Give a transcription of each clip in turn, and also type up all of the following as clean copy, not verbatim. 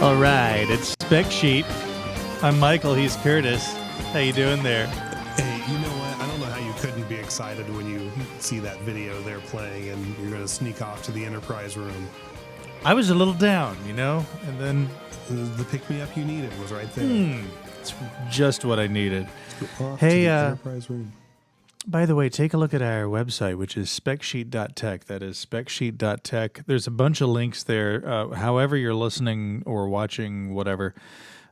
All right, it's Spec Sheet. I'm Michael. He's Curtis. How you doing there? Hey, you know what? I don't know how you couldn't be excited when you see that video they're playing and you're going to sneak off to the Enterprise room. I was a little down, and then... The pick-me-up you needed was right there. It's just what I needed. Off Hey, to the Enterprise room. By the way, take a look at our website, which is specsheet.tech. That is specsheet.tech. There's a bunch of links there. However you're listening or watching, whatever.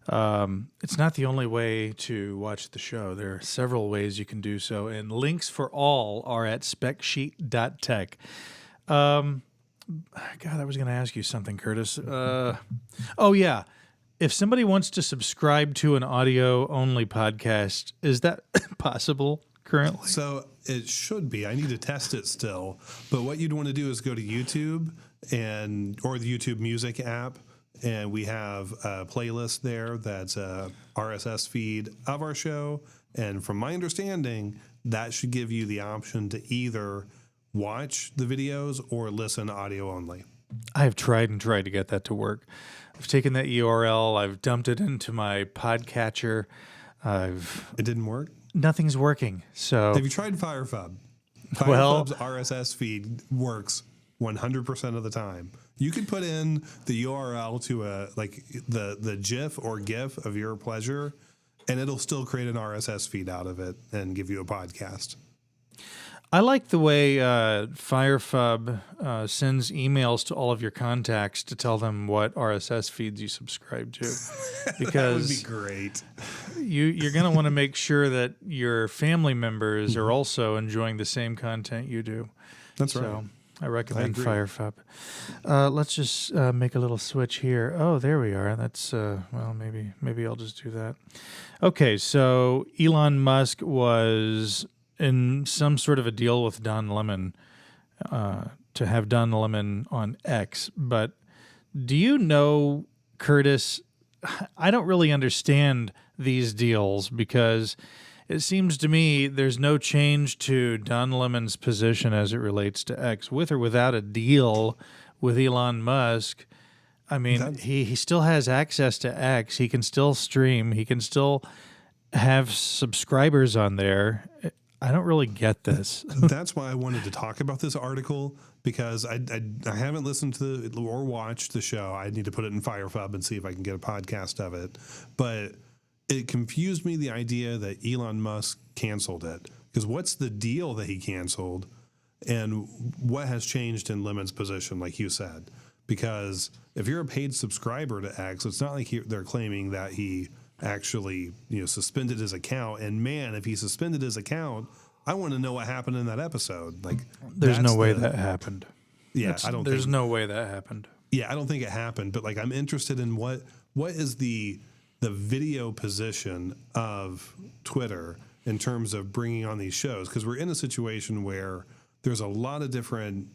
It's not the only way to watch the show. There are several ways you can do so, and links for all are at specsheet.tech. God, I was going to ask you something, Curtis. Oh, yeah. If somebody wants to subscribe to an audio-only podcast, is that possible currently? So it should be. I need to test it still. But what you'd want to do is go to YouTube or the YouTube Music app, and we have a playlist there that's a RSS feed of our show. And from my understanding, that should give you the option to either watch the videos or listen audio only. I've tried to get that to work. I've taken that URL, I've dumped it into my podcatcher. It didn't work? Nothing's working. So have you tried FireFub? Well, FireFub's RSS feed works 100% of the time. You could put in the URL to the GIF or GIF of your pleasure, and it'll still create an RSS feed out of it and give you a podcast. I like the way FireFub sends emails to all of your contacts to tell them what RSS feeds you subscribe to. Because that would be great. You're going to want to make sure that your family members are also enjoying the same content you do. That's right. So I recommend FireFub. Let's just make a little switch here. Oh, there we are. That's, well, maybe I'll just do that. Okay, so Elon Musk was in some sort of a deal with Don Lemon to have Don Lemon on X. But do you know, Curtis, I don't really understand these deals because it seems to me there's no change to Don Lemon's position as it relates to X. With or without a deal with Elon Musk, I mean, he still has access to X. He can still stream. He can still have subscribers on there. I don't really get this. That's why I wanted to talk about this article, because I haven't listened to or watched the show. I need to put it in FireFub and see if I can get a podcast of it. But it confused me, the idea that Elon Musk canceled it. Because what's the deal that he canceled, and what has changed in Lemon's position, like you said? Because if you're a paid subscriber to X, it's not like they're claiming that he actually, suspended his account. And man, if he suspended his account, I want to know what happened in that episode. Like, there's no way that happened. Yeah, there's no way that happened. Yeah, I don't think it happened. But like, I'm interested in what is the video position of Twitter in terms of bringing on these shows, because we're in a situation where there's a lot of different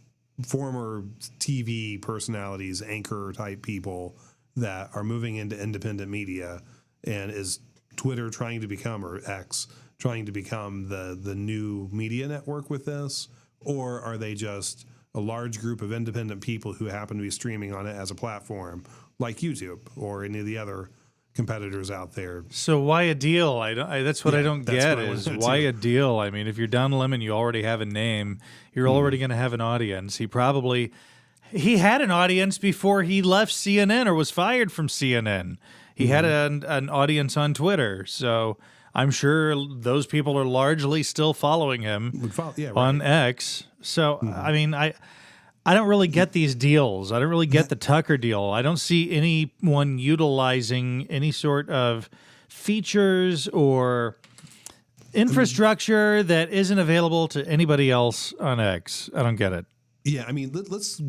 former TV personalities, anchor type people that are moving into independent media. And is Twitter trying to become, or X, trying to become the new media network with this? Or are they just a large group of independent people who happen to be streaming on it as a platform, like YouTube or any of the other competitors out there? So why a deal? That's what I don't get is why a deal? I mean, if you're Don Lemon, you already have a name. You're already going to have an audience. He had an audience before he left CNN or was fired from CNN. He had an audience on Twitter, so I'm sure those people are largely still following him on X. So, I mean, I don't really get these deals. I don't really get the Tucker deal. I don't see anyone utilizing any sort of features or infrastructure that isn't available to anybody else on X. I don't get it. Yeah, I mean, let's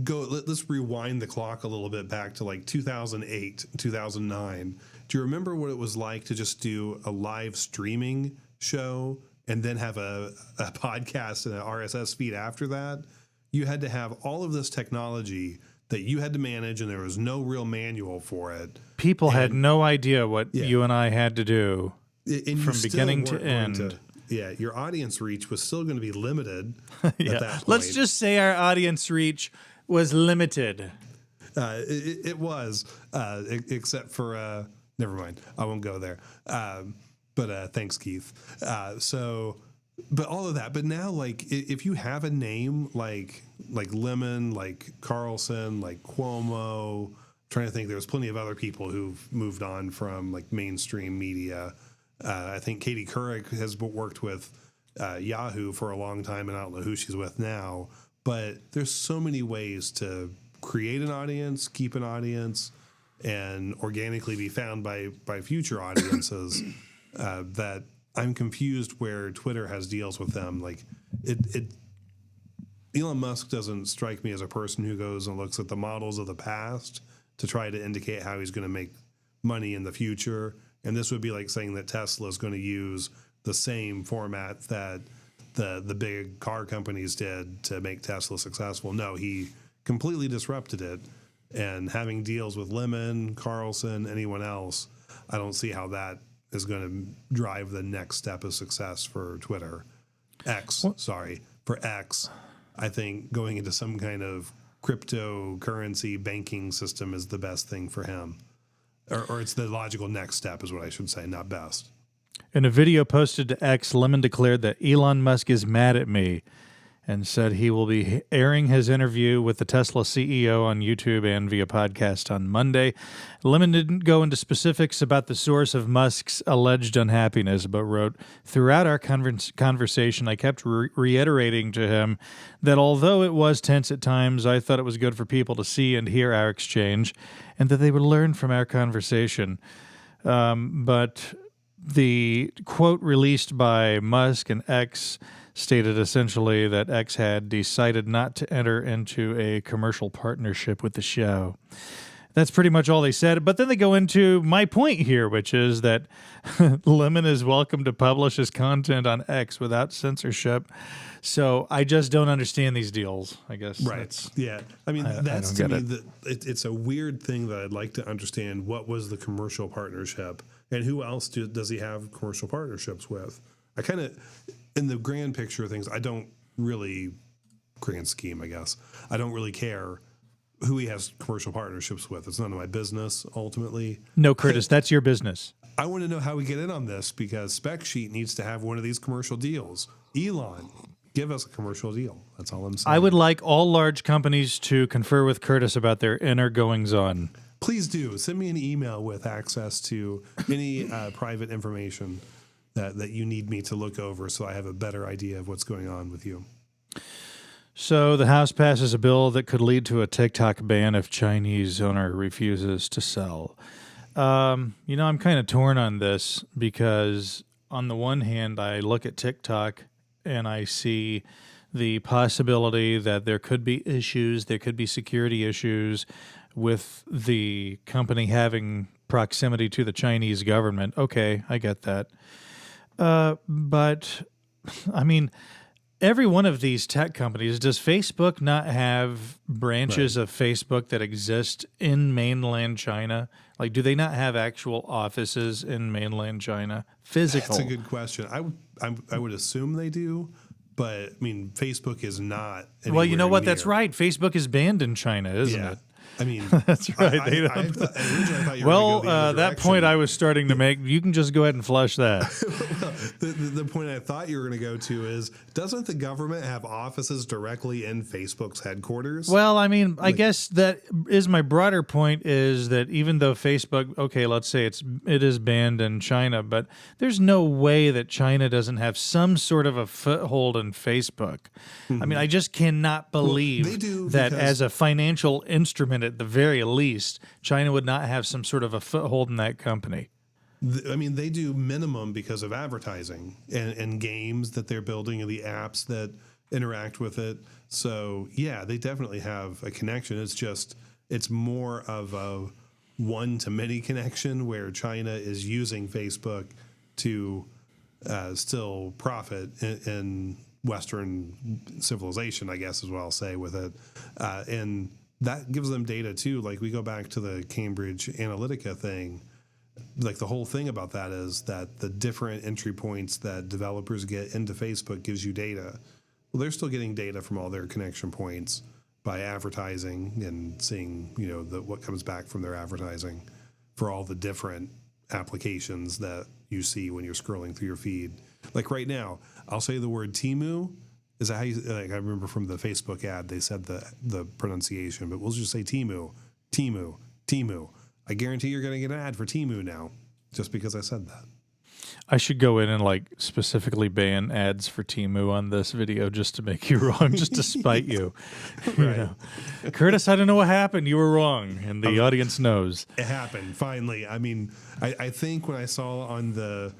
rewind the clock a little bit back to like 2008, 2009. Do you remember what it was like to just do a live streaming show and then have a podcast and an RSS feed after that? You had to have all of this technology that you had to manage, and there was no real manual for it. People had no idea what you and I had to do from beginning to end. Your audience reach was still going to be limited at that point. Let's just say our audience reach was limited. It was, except for never mind. I won't go there. But thanks, Keith. But all of that. But now, like, if you have a name like Lemon, like Carlson, like Cuomo, trying to think, there's plenty of other people who've moved on from like mainstream media. I think Katie Couric has worked with Yahoo for a long time, and I don't know who she's with now. But there's so many ways to create an audience, keep an audience, and organically be found by future audiences. That I'm confused where Twitter has deals with them. Like Elon Musk doesn't strike me as a person who goes and looks at the models of the past to try to indicate how he's going to make money in the future. And this would be like saying that Tesla is going to use the same format that the big car companies did to make Tesla successful. No, he completely disrupted it. And having deals with Lemon, Carlson, anyone else, I don't see how that is going to drive the next step of success for Twitter. For X, I think going into some kind of cryptocurrency banking system is the best thing for him. Or it's the logical next step is what I should say, not best. In a video posted to X, Lemon declared that Elon Musk is mad at me and said he will be airing his interview with the Tesla CEO on YouTube and via podcast on Monday. Lemon didn't go into specifics about the source of Musk's alleged unhappiness, but wrote, "Throughout our conversation, I kept reiterating to him that although it was tense at times, I thought it was good for people to see and hear our exchange and that they would learn from our conversation." But the quote released by Musk and X stated essentially that X had decided not to enter into a commercial partnership with the show. That's pretty much all they said. But then they go into my point here, which is that Lemon is welcome to publish his content on X without censorship. So I just don't understand these deals, I guess. Right. Yeah. I mean, that's to me, it's a weird thing that I'd like to understand. What was the commercial partnership and who else does he have commercial partnerships with? I kind of, in the grand picture of things, I don't really, grand scheme, I guess, I don't really care who he has commercial partnerships with. It's none of my business, ultimately. No, Curtis, that's your business. I want to know how we get in on this because Spec Sheet needs to have one of these commercial deals. Elon, give us a commercial deal. That's all I'm saying. I would like all large companies to confer with Curtis about their inner goings-on. Please do. Send me an email with access to any private information that you need me to look over so I have a better idea of what's going on with you. So the House passes a bill that could lead to a TikTok ban if Chinese owner refuses to sell. I'm kind of torn on this because on the one hand, I look at TikTok and I see the possibility that there could be issues, there could be security issues with the company having proximity to the Chinese government. Okay, I get that. But, I mean, every one of these tech companies, does Facebook not have branches of Facebook that exist in mainland China? Like, do they not have actual offices in mainland China? Physical? That's a good question. I would assume they do, but, I mean, Facebook is not anywhere Well, you know what? near. That's right. Facebook is banned in China, isn't it? I mean, that's right. Originally I thought you were well, going to go the other that direction. point I was starting to make, you can just go ahead and flush that. The point I thought you were going to go to is, doesn't the government have offices directly in Facebook's headquarters? Well, I mean, I guess that is my broader point is that even though Facebook, okay, let's say it is banned in China, but there's no way that China doesn't have some sort of a foothold in Facebook. I mean, I just cannot believe they do that because- as a financial instrument, at the very least, China would not have some sort of a foothold in that company. I mean, they do minimum because of advertising and games that they're building and the apps that interact with it. So, yeah, they definitely have a connection. It's more of a one-to-many connection where China is using Facebook to still profit in Western civilization, I guess is what I'll say with it. And that gives them data, too. Like, we go back to the Cambridge Analytica thing. Like, the whole thing about that is that the different entry points that developers get into Facebook gives you data. Well, they're still getting data from all their connection points by advertising and seeing, what comes back from their advertising for all the different applications that you see when you're scrolling through your feed. Like right now, I'll say the word Temu. Is that how you, like, I remember from the Facebook ad, they said the pronunciation, but we'll just say Temu, Temu, Temu. I guarantee you're going to get an ad for Temu now just because I said that. I should go in and like specifically ban ads for Temu on this video just to make you wrong, just to spite you. Right. You know? Curtis, I don't know what happened. You were wrong, and the audience knows. It happened, finally. I mean, I think when I saw on the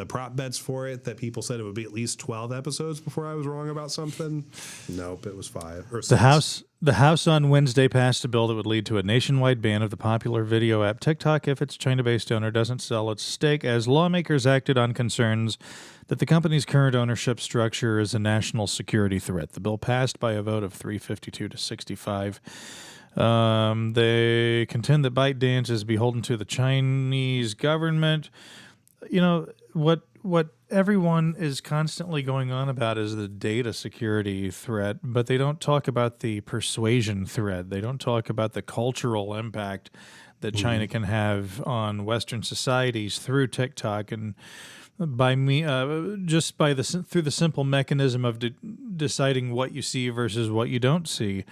prop bets for it that people said it would be at least 12 episodes before I was wrong about something. Nope, it was 5 or 6. The House on Wednesday passed a bill that would lead to a nationwide ban of the popular video app TikTok if its China-based owner doesn't sell its stake, as lawmakers acted on concerns that the company's current ownership structure is a national security threat. The bill passed by a vote of 352 to 65. They contend that ByteDance is beholden to the Chinese government. You know, what everyone is constantly going on about is the data security threat, but they don't talk about the persuasion threat. They don't talk about the cultural impact that China can have on Western societies through TikTok, and by just by through the simple mechanism of deciding what you see versus what you don't see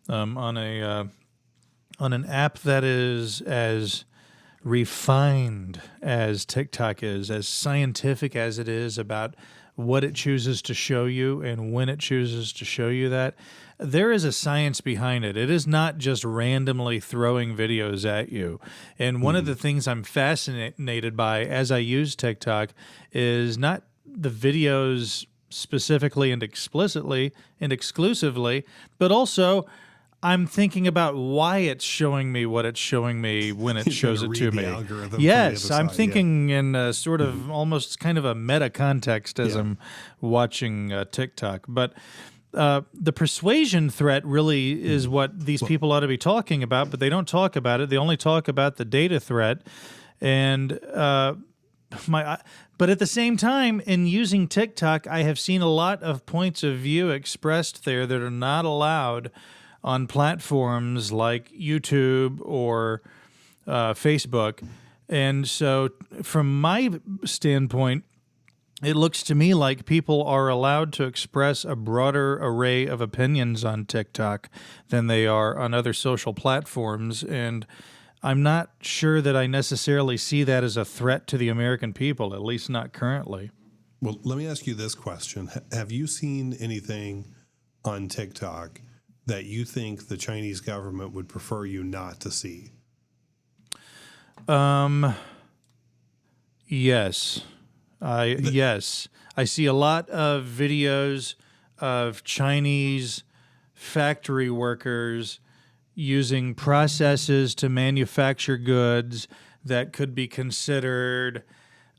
on an app that is as refined as TikTok is, as scientific as it is about what it chooses to show you and when it chooses to show you that. There is a science behind it. It is not just randomly throwing videos at you. And one of the things I'm fascinated by as I use TikTok is not the videos specifically and explicitly and exclusively, but also I'm thinking about why it's showing me what it's showing me when it shows it to me. Yes, I'm thinking in a sort of almost kind of a meta context as I'm watching TikTok. But the persuasion threat really is what these people ought to be talking about, but they don't talk about it. They only talk about the data threat. And but at the same time, in using TikTok, I have seen a lot of points of view expressed there that are not allowed on platforms like YouTube or Facebook. And so from my standpoint, it looks to me like people are allowed to express a broader array of opinions on TikTok than they are on other social platforms. And I'm not sure that I necessarily see that as a threat to the American people, at least not currently. Well, let me ask you this question. Have you seen anything on TikTok that you think the Chinese government would prefer you not to see? Yes. Yes. I see a lot of videos of Chinese factory workers using processes to manufacture goods that could be considered,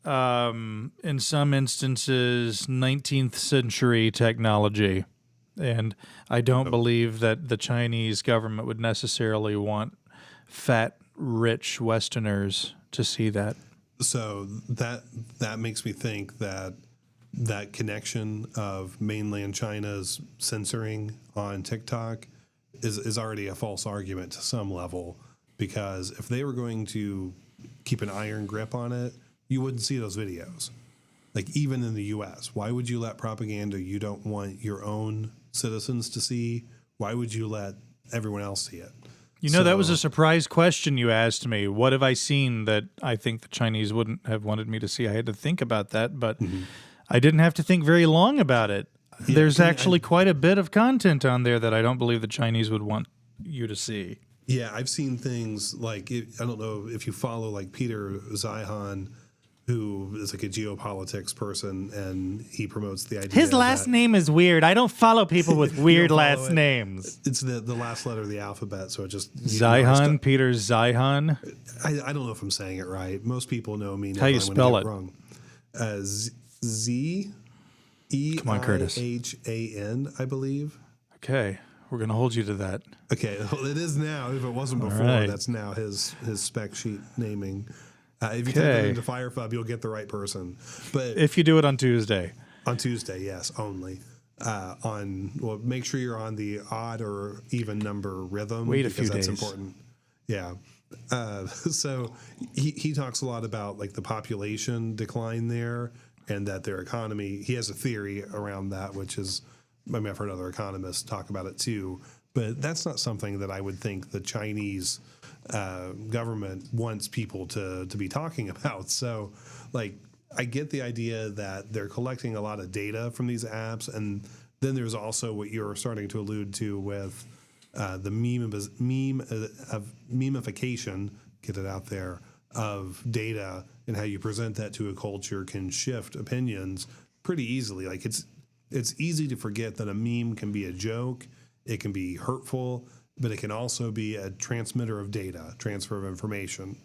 in some instances, 19th century technology. And I don't believe that the Chinese government would necessarily want fat, rich Westerners to see that. So that makes me think that connection of mainland China's censoring on TikTok is already a false argument to some level, because if they were going to keep an iron grip on it, you wouldn't see those videos. Like, even in the U.S., why would you let propaganda you don't want your own citizens to see? Why would you let everyone else see it? You know, that was a surprise question you asked me. What have I seen that I think the Chinese wouldn't have wanted me to see? I had to think about that, but I didn't have to think very long about it. Yeah, there's actually quite a bit of content on there that I don't believe the Chinese would want you to see. Yeah, I've seen things like, I don't know if you follow like Peter Zeihan, who is like a geopolitics person, and he promotes the idea. His last name is weird. I don't follow people with weird last names. It's the last letter of the alphabet, so it just... Zeihan, Peter Zeihan? I don't know if I'm saying it right. Most people know me now. How you spell it? Wrong. Z-E-I-H-A-N, Come on, Curtis. I believe. Okay. We're going to hold you to that. Okay. Well, it is now. If it wasn't before, that's now his spec sheet naming. If you type it into FireFub, you'll get the right person. But if you do it on Tuesday. On Tuesday, yes, only. make sure you're on the odd or even number rhythm. Wait a because few that's days. important. Yeah. So he talks a lot about like the population decline there and that their economy, he has a theory around that, which is, I mean, I've heard other economists talk about it too, but that's not something that I would think the Chinese government wants people to be talking about. So like, I get the idea that they're collecting a lot of data from these apps. And then there's also what you're starting to allude to with the memification, get it out there, of data and how you present that to a culture can shift opinions pretty easily. Like it's easy to forget that a meme can be a joke, it can be hurtful, but it can also be a transmitter of data, transfer of information.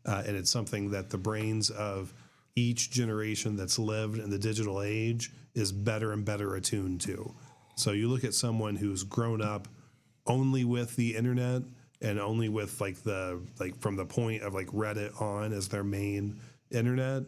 And it's something that the brains of each generation that's lived in the digital age is better and better attuned to. So you look at someone who's grown up only with the internet and only with like from the point of like Reddit on as their main internet,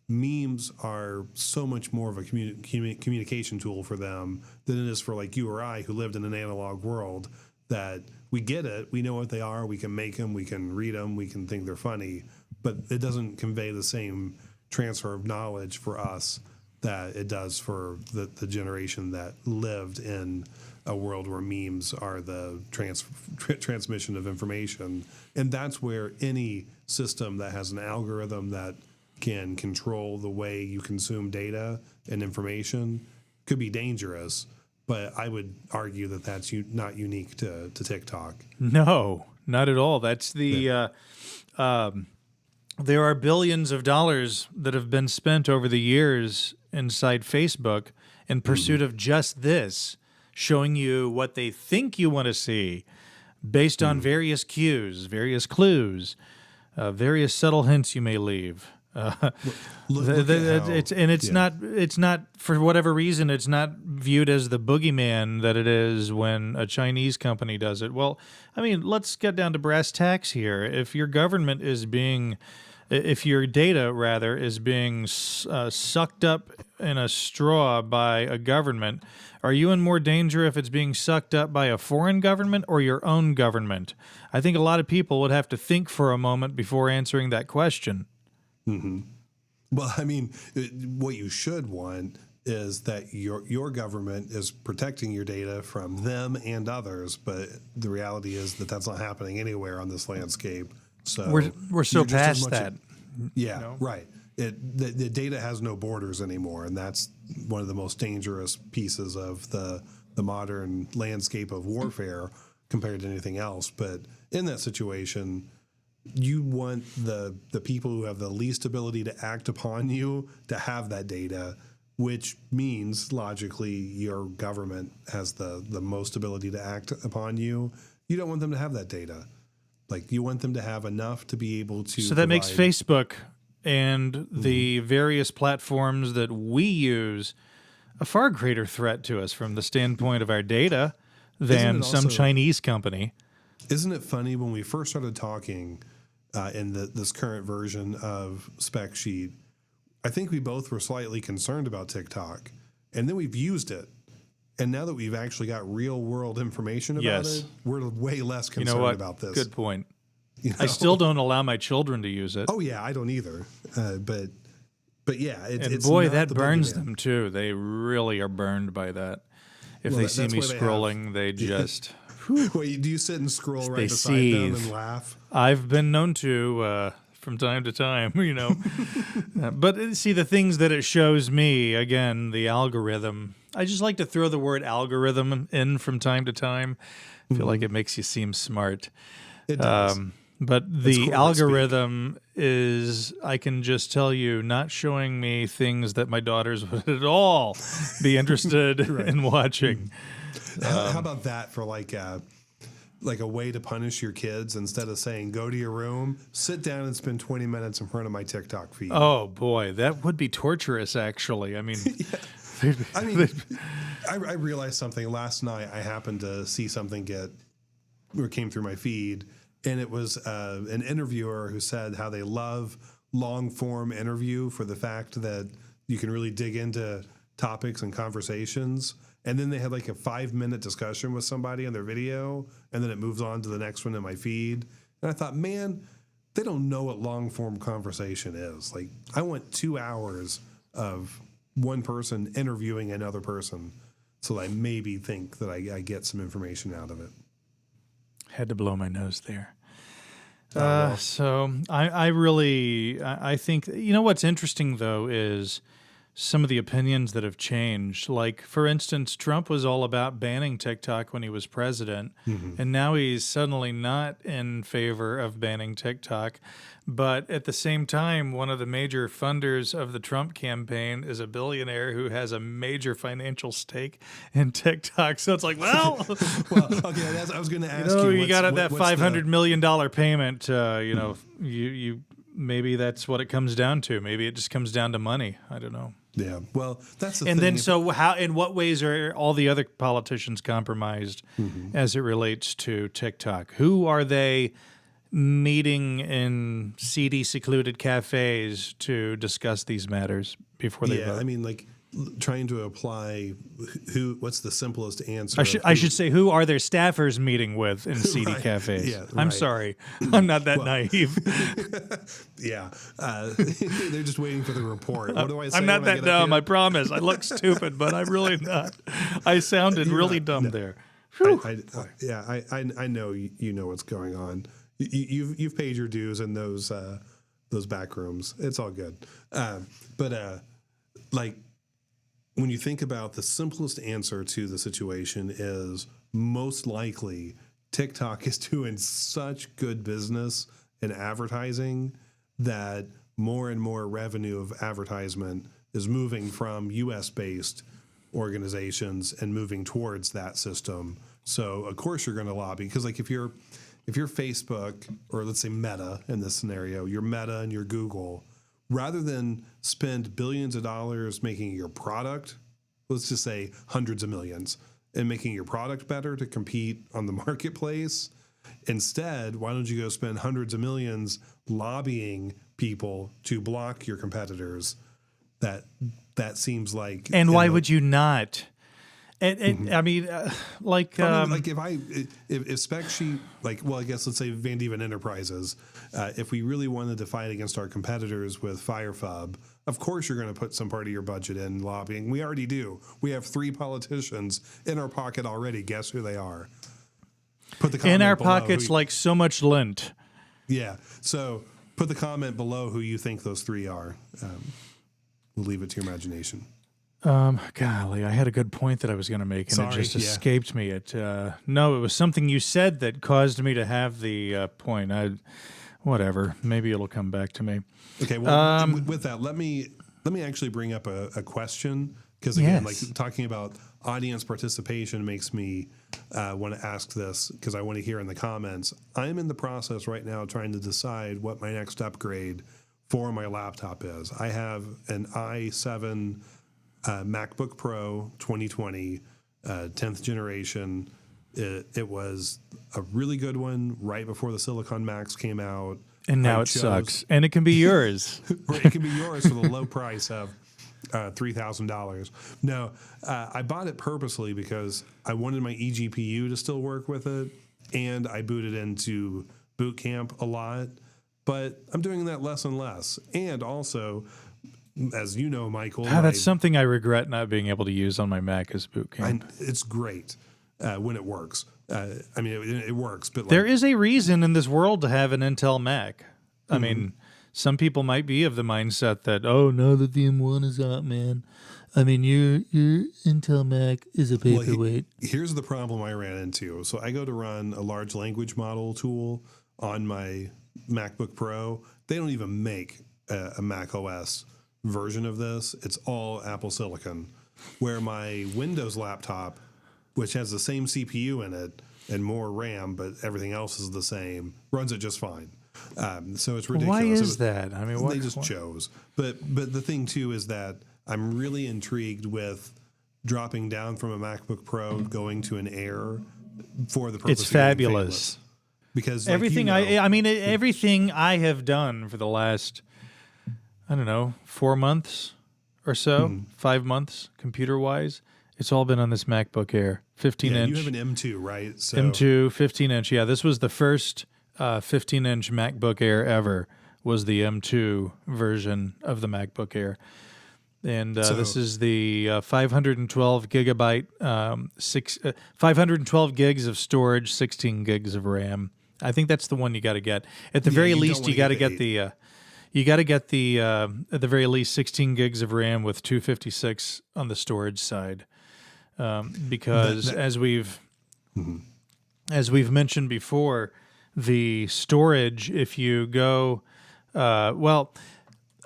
memes are so much more of a communication tool for them than it is for like you or I who lived in an analog world, that we get it, we know what they are, we can make them, we can read them, we can think they're funny, but it doesn't convey the same transfer of knowledge for us that it does for the generation that lived in a world where memes are the transmission of information. And that's where any system that has an algorithm that can control the way you consume data and information could be dangerous. But I would argue that that's not unique to TikTok. No, not at all. That's the there are billions of dollars that have been spent over the years inside Facebook in pursuit of just this, showing you what they think you want to see based on various cues, various clues, various subtle hints you may leave. It's not for whatever reason, it's not viewed as the boogeyman that it is when a Chinese company does it. Well, I mean, let's get down to brass tacks here. If your government is being, if your data rather is being sucked up in a straw by a government, are you in more danger if it's being sucked up by a foreign government or your own government? I think a lot of people would have to think for a moment before answering that question. Mm-hmm. Well, I mean, what you should want is that your government is protecting your data from them and others, but the reality is that that's not happening anywhere on this landscape. So we're so past that. Yeah, you know? Right. The data has no borders anymore, and that's one of the most dangerous pieces of the modern landscape of warfare compared to anything else. But in that situation, you want the people who have the least ability to act upon you to have that data, which means logically your government has the most ability to act upon you. You don't want them to have that data. Like, you want them to have enough to be able to. So that makes Facebook and the various platforms that we use a far greater threat to us from the standpoint of our data than some Chinese company. Isn't it funny when we first started talking in this current version of Spec Sheet, I think we both were slightly concerned about TikTok, and then we've used it. And now that we've actually got real world information about it, we're way less concerned about this. Good point. You know? I still don't allow my children to use it. Oh yeah, I don't either. But yeah, it's boy, that burns them too. They really are burned by that. If they see me scrolling, they just. Wait, do you sit and scroll right beside them and laugh? I've been known to from time to time, you know. But see, the things that it shows me, again, the algorithm. I just like to throw the word algorithm in from time to time. I feel like it makes you seem smart. It does. But the algorithm is, I can just tell you, not showing me things that my daughters would at all be interested in watching. How about that for like a way to punish your kids? Instead of saying, go to your room, sit down and spend 20 minutes in front of my TikTok feed. Oh, boy, that would be torturous, actually. I mean... I realized something last night. I happened to see something came through my feed, and it was an interviewer who said how they love long form interview for the fact that you can really dig into topics and conversations. and then they had like a 5-minute discussion with somebody on their video, and then it moves on to the next one in my feed. And I thought, man, they don't know what long form conversation is. Like, I want 2 hours of one person interviewing another person, so I maybe think that I get some information out of it. Had to blow my nose there. Well. So I really think, you know, what's interesting though is some of the opinions that have changed. Like, for instance, Trump was all about banning TikTok when he was president, and now he's suddenly not in favor of banning TikTok. But at the same time, one of the major funders of the Trump campaign is a billionaire who has a major financial stake in TikTok. So it's like, well, Okay, I was going to ask you got that $500 million payment. You maybe that's what it comes down to. Maybe it just comes down to money. I don't know. Yeah, well, that's the and thing. then so how? In what ways are all the other politicians compromised as it relates to TikTok? Who are they meeting in seedy, secluded cafes to discuss these matters before they vote? I mean, like trying to apply what's the simplest answer? I should say, who are their staffers meeting with in seedy cafes? Yeah, I'm right. sorry, I'm not that naive. Yeah, they're just waiting for the report. What do I say? I'm not when I that get up dumb. here? I promise. I look stupid, but I'm really not. I sounded really dumb there. I know you know what's going on. You've paid your dues in those back rooms. It's all good. But like, when you think about the simplest answer to the situation is most likely TikTok is doing such good business in advertising that more and more revenue of advertisement is moving from US-based organizations and moving towards that system. So of course you're going to lobby, because like if you're Facebook, or let's say Meta in this scenario, you're Meta and you're Google, rather than spend billions of dollars making your product, let's just say hundreds of millions, and making your product better to compete on the marketplace, instead, why don't you go spend hundreds of millions lobbying people to block your competitors? That seems like... And why would you not? I mean, like if Spec Sheet, like, well, I guess let's say Van Dieven Enterprises, if we really wanted to fight against our competitors with FireFub, of course you're going to put some part of your budget in lobbying. We already do. We have 3 politicians in our pocket already. Guess who they are? Put the comment in our below pockets like so much lint. Yeah. So put the comment below who you think those 3 are. We'll leave it to your imagination. Golly, I had a good point that I was going to make, and it just escaped me. No, it was something you said that caused me to have the point. Whatever. Maybe it'll come back to me. Okay. Well, with that, let me actually bring up a question, because again, like talking about audience participation makes me want to ask this, because I want to hear in the comments. I'm in the process right now trying to decide what my next upgrade for my laptop is. I have an i7 MacBook Pro 2020, 10th generation. It was a really good one right before the Silicon Macs came out. And now it sucks. And it can be yours. It can be yours for the low price of $3,000. No, I bought it purposely because I wanted my eGPU to still work with it, and I booted into Boot Camp a lot. But I'm doing that less and less. And also, as you know, Michael, that's something I regret not being able to use on my Mac as Boot Camp. It's great when it works. I mean, it works, but there is a reason in this world to have an Intel Mac. I mean, some people might be of the mindset that, oh, now that the M1 is out, man. I mean, your Intel Mac is a paperweight. Here's the problem I ran into. So I go to run a large language model tool on my MacBook Pro. They don't even make a Mac OS version of this. It's all Apple Silicon, where my Windows laptop, which has the same CPU in it and more RAM, but everything else is the same, runs it just fine. So it's ridiculous. Why is that? I mean, they just chose. But the thing too is that I'm really intrigued with dropping down from a MacBook Pro, going to an Air for the purpose. It's fabulous. Because everything everything I have done for the last, I don't know, 4 months or so, 5 months, computer wise, It's all been on this MacBook Air, 15 Yeah, inch. you have an M2, right? So M2, 15 inch. Yeah, this was the first 15 inch MacBook Air ever. Was the M2 version of the MacBook Air, and this is the 512 gigabyte, 512 gigs of storage, 16 gigs of RAM. I think that's the one you got to get. At the very least, you got to get the. You got to get the at the very least 16 gigs of RAM with 256 on the storage side, because as we've mentioned before, the storage, if you go, well,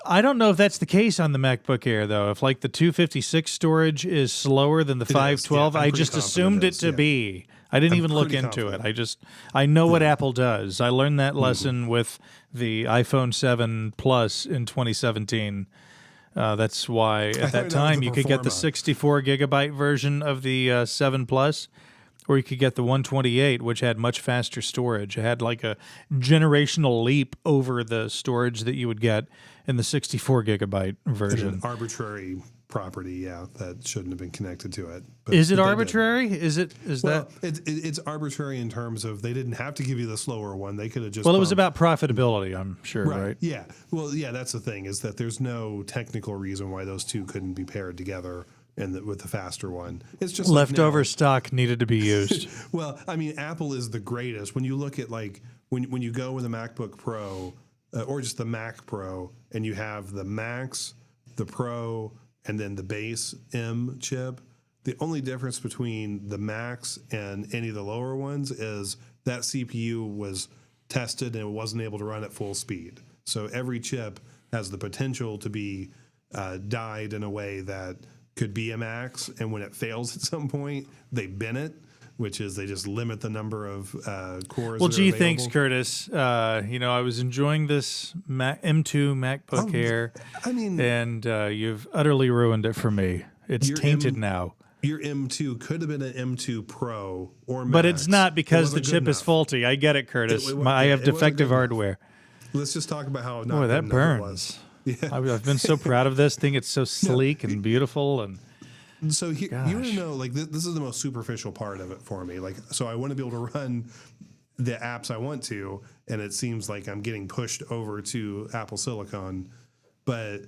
I don't know if that's the case on the MacBook Air though. If like the 256 storage is slower than the 512, Yeah, I just assumed it to be. I didn't even look into it. I know what Apple does. I learned that lesson with the iPhone 7 Plus in 2017. That's why at that time you could get the 64 gigabyte version of the 7 Plus, or you could get the 128, which had much faster storage. It had like a generational leap over the storage that you would get in the 64 gigabyte version. an arbitrary property, yeah, that shouldn't have been connected to it. But Is it arbitrary? It's arbitrary in terms of they didn't have to give you the slower one. They could have just. Well, it was about profitability, I'm sure, right? Yeah. Well, yeah, that's the thing, is that there's no technical reason why those two couldn't be paired together with the faster one. It's just leftover stock needed to be used. Well, I mean, Apple is the greatest. When you look at like when you go with a MacBook Pro or just the Mac Pro, and you have the Max, the Pro, and then the base M chip, the only difference between the Max and any of the lower ones is that CPU was tested and it wasn't able to run at full speed. So every chip has the potential to be died in a way that could be a Max, and when it fails at some point, they bin it, which is they just limit the number of cores. Well, gee, thanks, Curtis. I was enjoying this M2 MacBook Air, and you've utterly ruined it for me. It's tainted now. Your M2 could have been an M2 Pro or Max. But it's not, because the chip is faulty. I get it, Curtis. I have defective hardware. Let's just talk about how boy, that burns. Yeah. I've been so proud of this thing. It's so sleek and beautiful, and so you want to know, like, this is the most superficial part of it for me. Like, so I want to be able to run the apps I want to, and it seems like I'm getting pushed over to Apple Silicon. But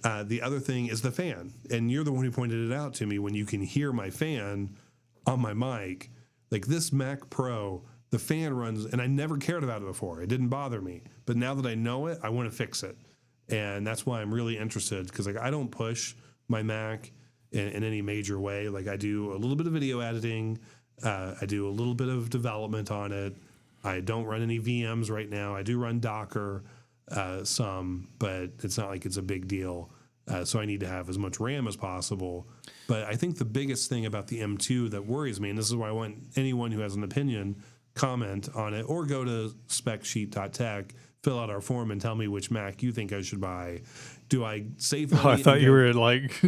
the other thing is the fan, and you're the one who pointed it out to me. When you can hear my fan on my mic, like this Mac Pro, the fan runs, and I never cared about it before. It didn't bother me, but now that I know it, I want to fix it. And that's why I'm really interested, because like I don't push my Mac in any major way. Like I do a little bit of video editing, I do a little bit of development on it. I don't run any VMs right now. I do run Docker some, but it's not like it's a big deal. So I need to have as much RAM as possible. But I think the biggest thing about the M2 that worries me, and this is why I want anyone who has an opinion, comment on it, or go to specsheet.tech, fill out our form, and tell me which Mac you think I should buy. Do I save money? Oh, I thought you were like,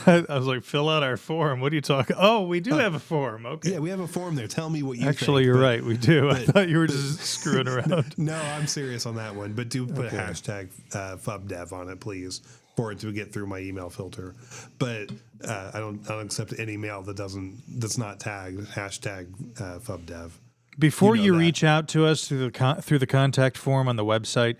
I was like, fill out our form. What are you talking? Oh, we do have a form. Okay. Yeah, we have a form there. Tell me what you Actually, think. You're right. We do. I thought you were just screwing around. No, I'm serious on that one. But do put a hashtag FubDev on it, please, for it to get through my email filter. But I don't accept any mail that's not tagged hashtag FubDev. Before you reach out to us through the contact form on the website,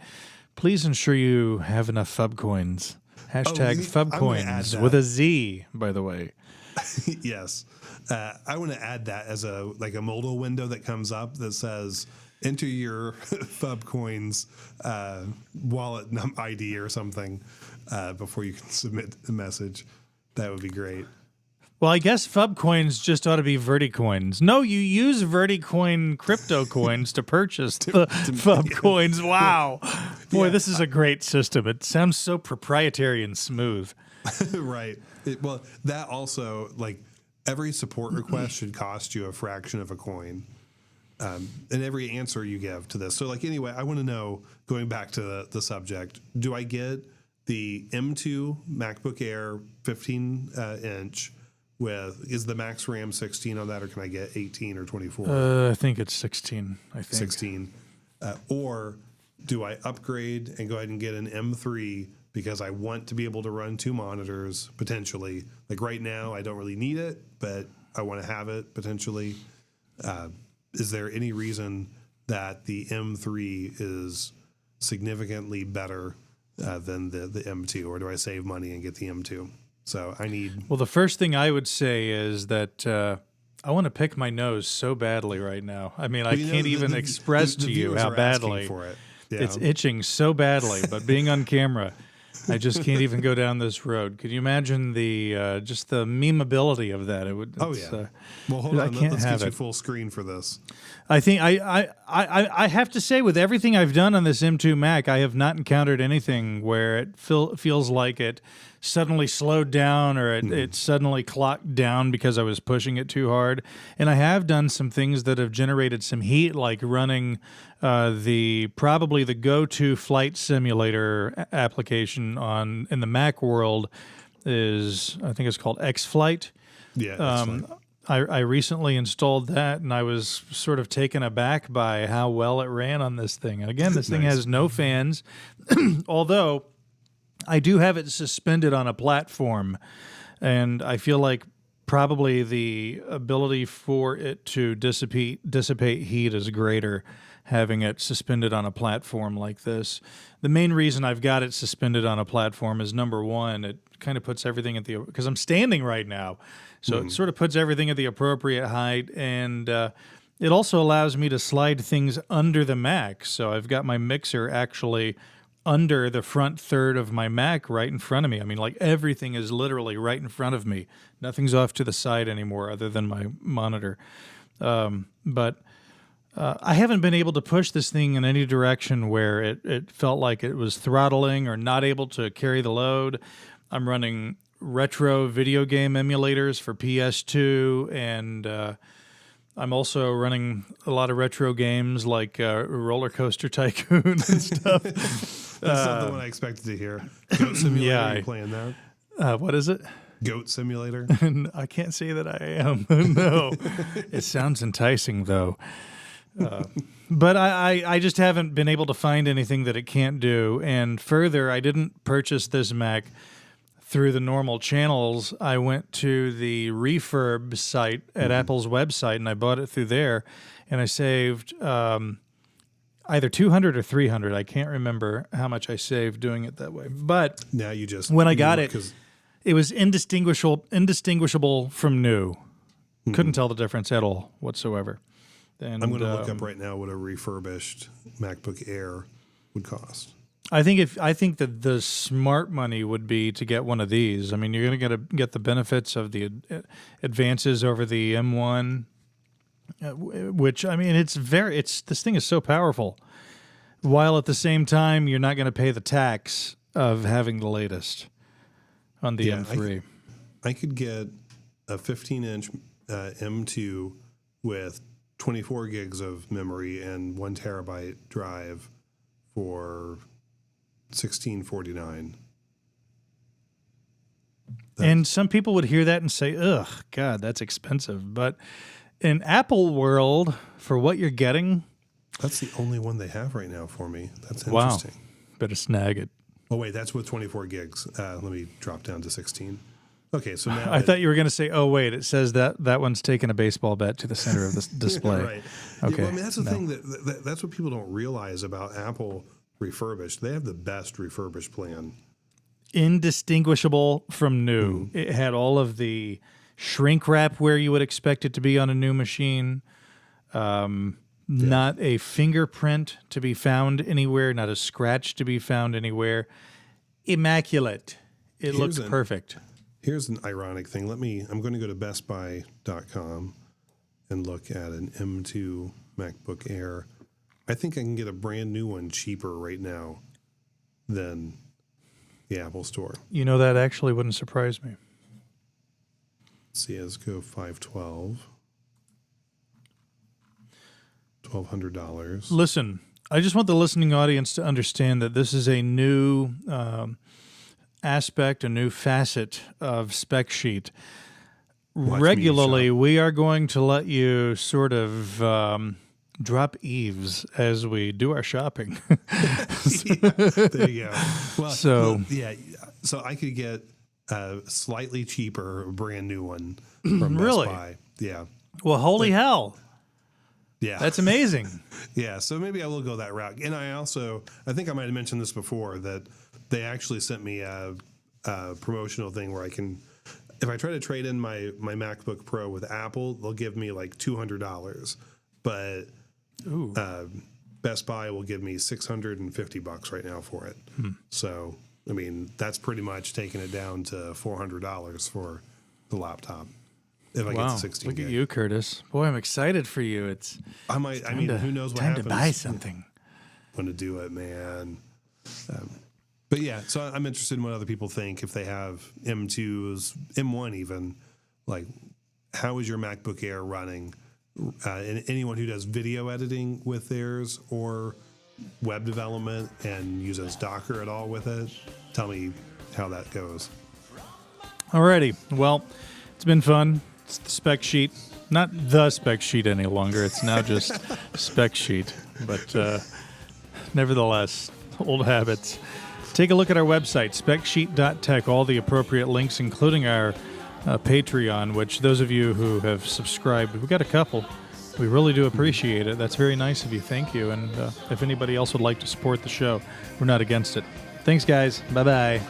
please ensure you have enough Fub coins. Hashtag Fub coins with a Z, by the way. Yes. I want to add that as a modal window that comes up that says, enter your Fub coins wallet ID or something before you can submit the message. That would be great. Well, I guess Fub coins just ought to be Verticoins. No, you use Verticoin crypto coins to purchase the Fub coins. Wow. Boy, this is a great system. It sounds so proprietary and smooth. Right. Well, that also, like, every support request should cost you a fraction of a coin. And every answer you give to this. So, like, anyway, I want to know, going back to the subject, do I get the M2 MacBook Air 15-inch is the max RAM 16 on that, or can I get 18 or 24? I think it's 16. 16. Or do I upgrade and go ahead and get an M3 because I want to be able to run 2 monitors potentially. Like right now, I don't really need it, but I want to have it potentially. Is there any reason that the M3 is significantly better than the M2, or do I save money and get the M2? So I need. Well, the first thing I would say is that I want to pick my nose so badly right now. I mean, I can't even express to you how badly for it. Yeah. it's itching so badly. But being on camera, I just can't even go down this road. Could you imagine the just the memeability of that? It would. Oh yeah. Well, hold on. Let's get you full screen for this. I think I have to say, with everything I've done on this M2 Mac, I have not encountered anything where it feels like it suddenly slowed down or it suddenly clocked down because I was pushing it too hard. And I have done some things that have generated some heat, like running probably the go-to flight simulator application in the Mac world is, I think it's called X-Flight. Yeah. I recently installed that, and I was sort of taken aback by how well it ran on this thing. And again, this thing has no fans, although I do have it suspended on a platform, and I feel like probably the ability for it to dissipate heat is greater having it suspended on a platform like this. The main reason I've got it suspended on a platform is, number one, it kind of puts everything at because I'm standing right now, so it sort of puts everything at the appropriate height, and it also allows me to slide things under the Mac. So I've got my mixer actually under the front third of my Mac right in front of me. I mean, like, everything is literally right in front of me. Nothing's off to the side anymore other than my monitor. But I haven't been able to push this thing in any direction where it felt like it was throttling or not able to carry the load. I'm running retro video game emulators for PS2, and I'm also running a lot of retro games like Roller Coaster Tycoon and stuff. That's not the one I expected to hear. Goat Simulator, Yeah, are you playing that? What is it? Goat Simulator? I can't say that I am. No. It sounds enticing, though. But I just haven't been able to find anything that it can't do. And further, I didn't purchase this Mac through the normal channels. I went to the refurb site at Apple's website, and I bought it through there. And I saved either $200 or $300. I can't remember how much I saved doing it that way. But now you just when I got it, it was indistinguishable from new. Couldn't tell the difference at all whatsoever. And I'm going to look up right now what a refurbished MacBook Air would cost. I think that the smart money would be to get one of these. I mean, you're going to get the benefits of the advances over the M1, which, I mean, this thing is so powerful, while at the same time you're not going to pay the tax of having the latest on the M3. I could get a 15-inch M2 with 24 gigs of memory and 1 terabyte drive for $1649. And some people would hear that and say, ugh, God, that's expensive. But in Apple world, for what you're getting... That's the only one they have right now for me. That's interesting. Wow. Better snag it. Oh, wait, that's with 24 gigs. Let me drop down to 16. Okay, so now... I thought you were going to say, oh, wait, it says that one's taking a baseball bat to the center of the display. Right. Okay. Yeah, well, I mean, that's the thing that's what people don't realize about Apple refurbished. They have the best refurbished plan. Indistinguishable from new. It had all of the shrink wrap where you would expect it to be on a new machine. Not a fingerprint to be found anywhere, not a scratch to be found anywhere. Immaculate. It looks perfect. Here's an ironic thing. I'm going to go to bestbuy.com and look at an M2 MacBook Air. I think I can get a brand new one cheaper right now than the Apple Store. You know, that actually wouldn't surprise me. Let's see, let's go 512. $1,200. Listen, I just want the listening audience to understand that this is a new aspect, a new facet of Spec Sheet. Regularly, we are going to let you sort of drop eaves as we do our shopping. There you go. Well, So- yeah, so I could get a slightly cheaper, brand new one from Really? Best Buy. Yeah, Well, holy hell. yeah, That's amazing. yeah. So maybe I will go that route. And I think I might have mentioned this before, that they actually sent me a promotional thing where I can, if I try to trade in my MacBook Pro with Apple, they'll give me like $200, but Ooh. Best Buy will give me $650 right now for it. So, I mean, that's pretty much taking it down to $400 for the laptop if I get Wow. to 16 Look gig. at you, Curtis. Boy, I'm excited for you. It's I might. I mean, who knows what time happens? to buy something. I'm going to do it, man. But yeah, so I'm interested in what other people think if they have M2s, M1 even. Like, how is your MacBook Air running? And anyone who does video editing with theirs or web development and uses Docker at all with it, tell me how that goes. Alrighty. Well, it's been fun. It's the spec sheet. Not the spec sheet any longer. It's now just spec sheet. But nevertheless, old habits. Take a look at our website, specsheet.tech, all the appropriate links, including our Patreon, which those of you who have subscribed, we got a couple. We really do appreciate it. That's very nice of you. Thank you. And if anybody else would like to support the show, we're not against it. Thanks, guys. Bye-bye.